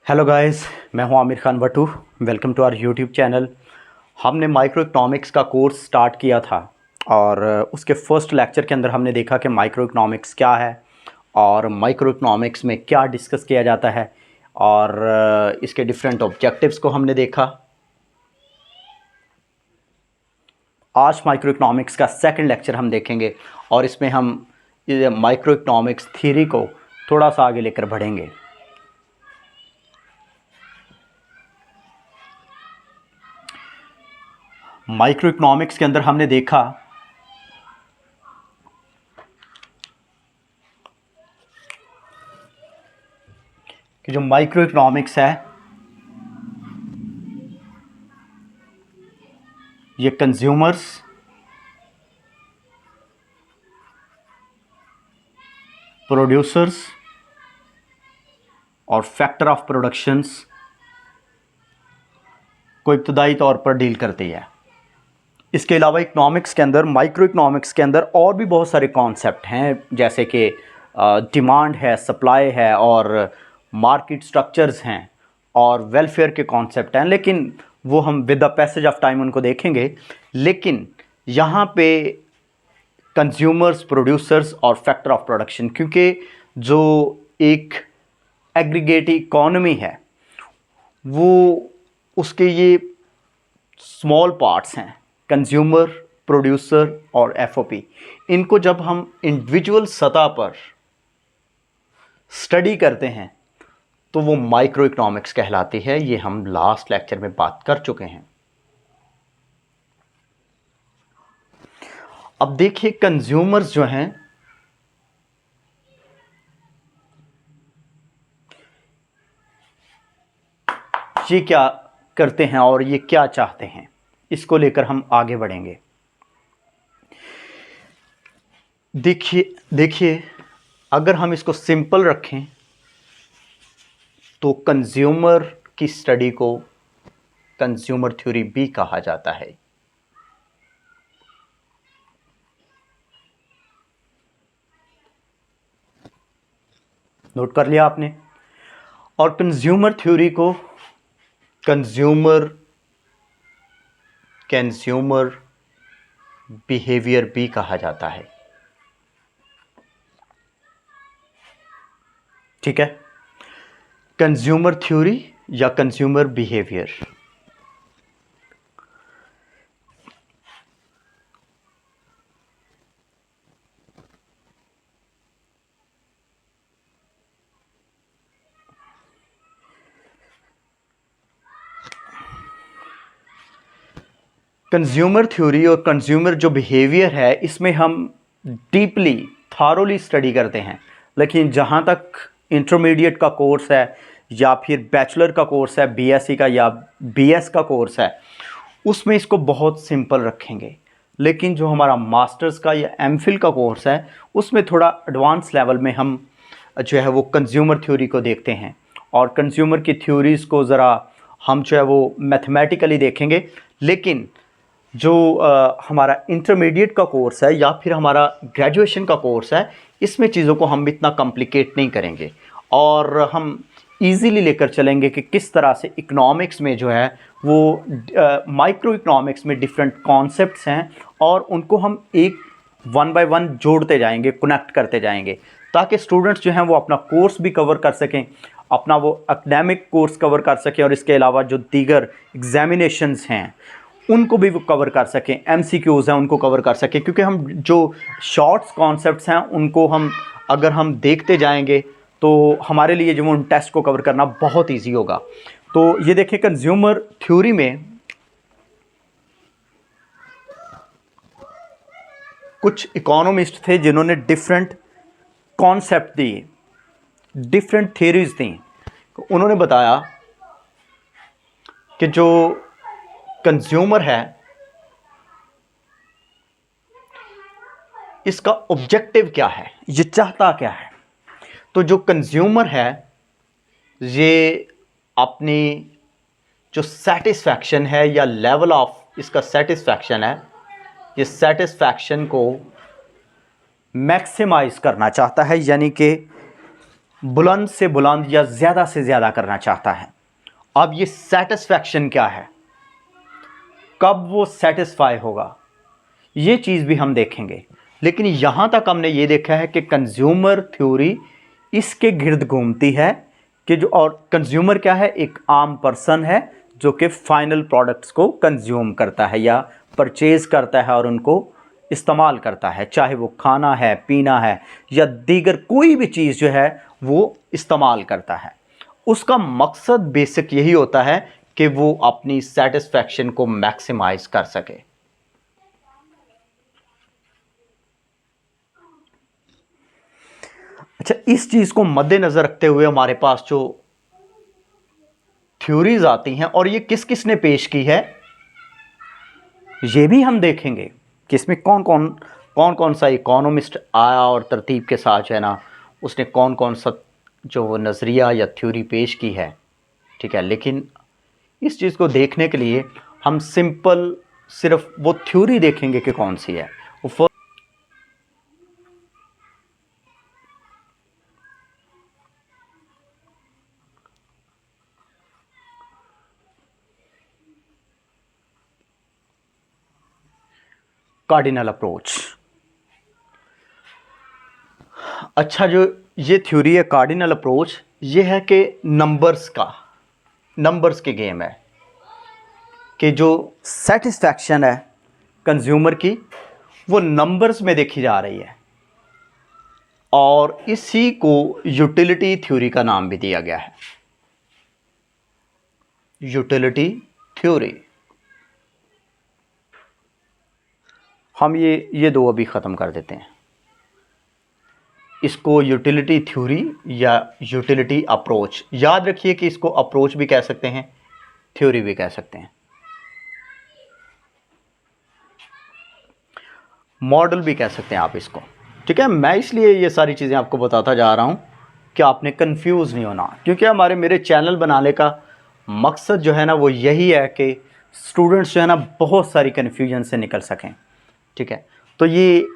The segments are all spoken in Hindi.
हेलो गाइस, मैं हूं Aamir Khan Bhattu. Welcome to our YouTube channel. हमने माइक्रो इकोनॉमिक्स का कोर्स स्टार्ट किया था और उसके फर्स्ट लेक्चर के अंदर हमने देखा कि माइक्रो इकोनॉमिक्स क्या है और माइक्रो इकोनॉमिक्स में क्या डिस्कस किया जाता है और इसके डिफरेंट ऑब्जेक्टिव्स को हमने देखा। आज माइक्रो इकोनॉमिक्स का सेकंड लेक्चर हम देखेंगे और इसमें हम माइक्रो इकोनॉमिक्स थ्योरी को थोड़ा सा आगे लेकर बढ़ेंगे। माइक्रो इकोनॉमिक्स के अंदर हमने देखा कि जो माइक्रो इकोनॉमिक्स है ये कंज्यूमर्स, प्रोड्यूसर्स और फैक्टर ऑफ प्रोडक्शंस को इब्तदाई तौर पर डील करती है। इसके अलावा इकोनॉमिक्स के अंदर, माइक्रो इकोनॉमिक्स के अंदर और भी बहुत सारे कॉन्सेप्ट हैं, जैसे कि डिमांड है, सप्लाई है और मार्केट स्ट्रक्चर्स हैं और वेलफेयर के कॉन्सेप्ट हैं, लेकिन वो हम with the passage of time उनको देखेंगे। लेकिन यहाँ पे कंज्यूमर्स, प्रोड्यूसर्स और फैक्टर ऑफ प्रोडक्शन, क्योंकि जो एक एग्रीगेट इकॉनमी है वो उसके ये स्मॉल पार्ट्स हैं, कंज्यूमर, प्रोड्यूसर और एफओपी। इनको जब हम इंडिविजुअल सतह पर स्टडी करते हैं तो वो माइक्रो इकोनॉमिक्स कहलाती है। ये हम लास्ट लेक्चर में बात कर चुके हैं। अब देखिए, कंज्यूमर्स जो हैं ये क्या करते हैं और ये क्या चाहते हैं, इसको लेकर हम आगे बढ़ेंगे। देखिए अगर हम इसको सिंपल रखें तो कंज्यूमर की स्टडी को कंज्यूमर थ्योरी भी कहा जाता है। नोट कर लिया आपने? और कंज्यूमर थ्योरी को कंज्यूमर बिहेवियर भी कहा जाता है। ठीक है, कंज्यूमर थ्योरी या कंज्यूमर बिहेवियर। कंज्यूमर थ्योरी और कंज्यूमर जो बिहेवियर है, इसमें हम डीपली, थारोली स्टडी करते हैं। लेकिन जहाँ तक इंटरमीडिएट का कोर्स है या फिर बैचलर का कोर्स है, बीएससी का या बीएस का कोर्स है, उसमें इसको बहुत सिंपल रखेंगे। लेकिन जो हमारा मास्टर्स का या एमफिल का कोर्स है, उसमें थोड़ा एडवांस लेवल में हम जो है वो कंज्यूमर थ्योरी को देखते हैं और कंज्यूमर की थ्योरीज़ को ज़रा हम जो है वो मैथमेटिकली देखेंगे। लेकिन जो हमारा इंटरमीडिएट का कोर्स है या फिर हमारा ग्रेजुएशन का कोर्स है, इसमें चीज़ों को हम इतना कॉम्प्लिकेट नहीं करेंगे और हम इजीली लेकर चलेंगे कि किस तरह से इकोनॉमिक्स में जो है वो माइक्रो इकोनॉमिक्स में डिफरेंट कॉन्सेप्ट्स हैं और उनको हम एक वन बाय वन जोड़ते जाएंगे, कनेक्ट करते जाएंगे, ताकि स्टूडेंट्स जो हैं वो अपना कोर्स भी कवर कर सकें, अपना वो एकेडमिक कोर्स कवर कर सकें और इसके अलावा जो दीगर एग्जामिनेशंस हैं उनको भी वो कवर कर सकें, एमसीक्यूज़ हैं उनको कवर कर सकें। क्योंकि हम जो शॉर्ट्स कॉन्सेप्ट्स हैं उनको अगर हम देखते जाएंगे तो हमारे लिए जो उन टेस्ट को कवर करना बहुत इजी होगा। तो ये देखिए, कंज्यूमर थ्योरी में कुछ इकोनॉमिस्ट थे जिन्होंने डिफरेंट कॉन्सेप्ट दिए, डिफरेंट थ्योरीज दी। उन्होंने बताया कि जो कंज्यूमर है इसका ऑब्जेक्टिव क्या है, ये चाहता क्या है। तो जो कंज्यूमर है ये अपनी जो सेटिस्फैक्शन है या लेवल ऑफ इसका सेटिस्फैक्शन है, ये सेटिस्फैक्शन को मैक्सिमाइज करना चाहता है, यानी कि बुलंद से बुलंद या ज़्यादा से ज़्यादा करना चाहता है। अब ये सेटिस्फैक्शन क्या है, कब वो सेटिस्फाई होगा, ये चीज़ भी हम देखेंगे। लेकिन यहाँ तक हमने ये देखा है कि कंज्यूमर थ्योरी इसके गिर्द घूमती है कि जो, और कंज्यूमर क्या है, एक आम पर्सन है जो कि फाइनल प्रोडक्ट्स को कंज्यूम करता है या परचेज़ करता है और उनको इस्तेमाल करता है, चाहे वो खाना है, पीना है या दीगर कोई भी चीज़ जो है वो इस्तेमाल करता है। उसका मकसद बेसिक यही होता है कि वो अपनी सेटिस्फैक्शन को मैक्सिमाइज कर सके। अच्छा, इस चीज़ को मद्देनज़र रखते हुए हमारे पास जो थ्योरीज आती हैं और ये किस किस ने पेश की है ये भी हम देखेंगे कि इसमें कौन कौन सा इकोनॉमिस्ट आया और तरतीब के साथ जो है ना उसने कौन कौन सा जो नज़रिया या थ्योरी पेश की है। ठीक है, लेकिन इस चीज़ को देखने के लिए हम सिंपल सिर्फ वो थ्योरी देखेंगे कि कौन सी है। वो कार्डिनल अप्रोच। अच्छा, जो ये थ्योरी है कार्डिनल अप्रोच, ये है कि नंबर्स की गेम है कि जो सेटिस्फैक्शन है कंज्यूमर की वो नंबर्स में देखी जा रही है और इसी को यूटिलिटी थ्योरी का नाम भी दिया गया है। Utility theory. हम ये दो अभी ख़त्म कर देते हैं, इसको यूटिलिटी थ्योरी या यूटिलिटी अप्रोच। याद रखिए कि इसको अप्रोच भी कह सकते हैं, थ्योरी भी कह सकते हैं, मॉडल भी कह सकते हैं आप इसको। ठीक है, मैं इसलिए ये सारी चीज़ें आपको बताता जा रहा हूँ कि आपने कंफ्यूज नहीं होना, क्योंकि मेरे चैनल बनाने का मकसद जो है ना वो यही है कि स्टूडेंट्स जो है ना बहुत सारी कन्फ्यूजन से निकल सकें। ठीक है, तो ये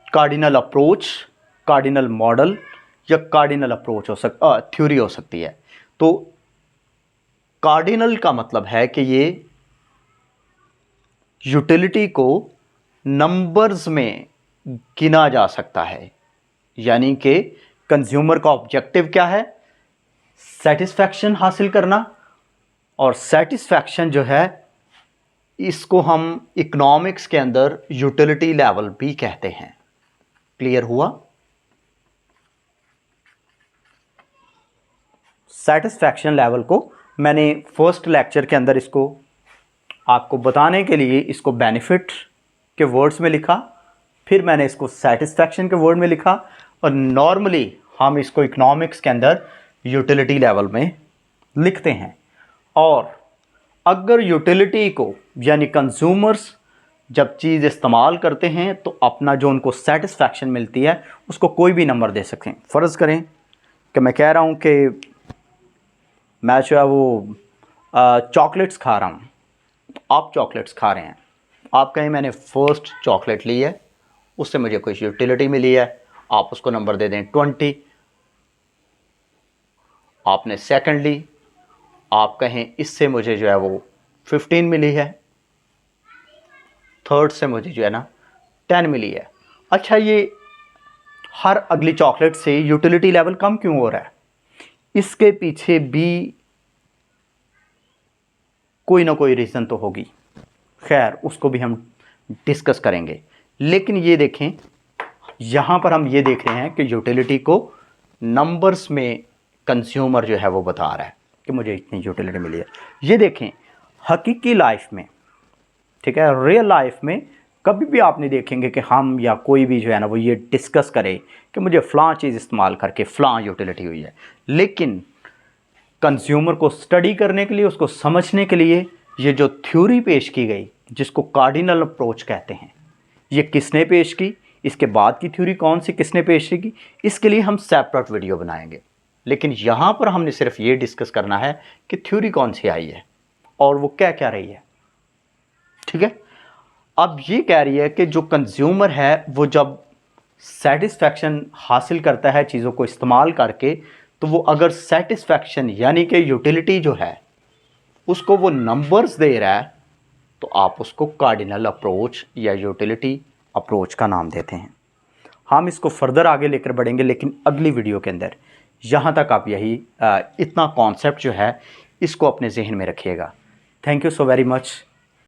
कार्डिनल अप्रोच, कार्डिनल मॉडल या कार्डिनल अप्रोच थ्योरी हो सकती है। तो कार्डिनल का मतलब है कि ये यूटिलिटी को नंबर्स में गिना जा सकता है, यानी कि कंज्यूमर का ऑब्जेक्टिव क्या है, सेटिस्फैक्शन हासिल करना, और सेटिस्फैक्शन जो है इसको हम इकोनॉमिक्स के अंदर यूटिलिटी लेवल भी कहते हैं। क्लियर हुआ? सेटिस्फैक्शन लेवल को मैंने फर्स्ट लेक्चर के अंदर इसको आपको बताने के लिए इसको बेनिफिट के वर्ड्स में लिखा, फिर मैंने इसको सेटिस्फैक्शन के वर्ड में लिखा, और नॉर्मली हम इसको इकोनॉमिक्स के अंदर यूटिलिटी लेवल में लिखते हैं। और अगर यूटिलिटी को यानी कंज्यूमर्स जब चीज़ इस्तेमाल करते हैं तो अपना जो उनको सेटिस्फैक्शन मिलती है उसको कोई भी नंबर दे सकते हैं। फ़र्ज़ करें कि मैं कह रहा हूँ कि मैं जो है वो चॉकलेट्स खा रहा हूँ, आप चॉकलेट्स खा रहे हैं, आप कहें मैंने फ़र्स्ट चॉकलेट ली है, उससे मुझे कुछ यूटिलिटी मिली है, आप उसको नंबर दे दें 20। आपने सेकंड ली, आप कहें इससे मुझे जो है वो 15 मिली है, थर्ड से मुझे जो है ना 10 मिली है। अच्छा, ये हर अगली चॉकलेट से यूटिलिटी लेवल कम क्यों हो रहा है? इसके पीछे भी कोई ना कोई रीज़न तो होगी, खैर उसको भी हम डिस्कस करेंगे। लेकिन ये देखें, यहाँ पर हम ये देख रहे हैं कि यूटिलिटी को नंबर्स में कंज्यूमर जो है वो बता रहा है कि मुझे इतनी यूटिलिटी मिली है। ये देखें, हकीकी लाइफ में, ठीक है, रियल लाइफ में कभी भी आप नहीं देखेंगे कि हम या कोई भी जो है ना वो ये डिस्कस करे कि मुझे फ़लाँ चीज़ इस्तेमाल करके फ़लाँ यूटिलिटी हुई है। लेकिन कंज्यूमर को स्टडी करने के लिए, उसको समझने के लिए ये जो थ्योरी पेश की गई जिसको कार्डिनल अप्रोच कहते हैं, ये किसने पेश की, इसके बाद की थ्योरी कौन सी किसने पेश की, इसके लिए हम सेपरेट वीडियो बनाएंगे। लेकिन यहाँ पर हमने सिर्फ ये डिस्कस करना है कि थ्योरी कौन सी आई है और वो क्या क्या रही है। ठीक है, अब ये कह रही है कि जो कंज्यूमर है वो जब सेटिस्फैक्शन हासिल करता है चीज़ों को इस्तेमाल करके, तो वो अगर सेटिस्फैक्शन यानी कि यूटिलिटी जो है उसको वो नंबर्स दे रहा है, तो आप उसको कार्डिनल अप्रोच या यूटिलिटी अप्रोच का नाम देते हैं। हम इसको फर्दर आगे लेकर बढ़ेंगे, लेकिन अगली वीडियो के अंदर। यहाँ तक आप यही इतना कॉन्सेप्ट जो है इसको अपने जहन में रखिएगा। Thank you so very much.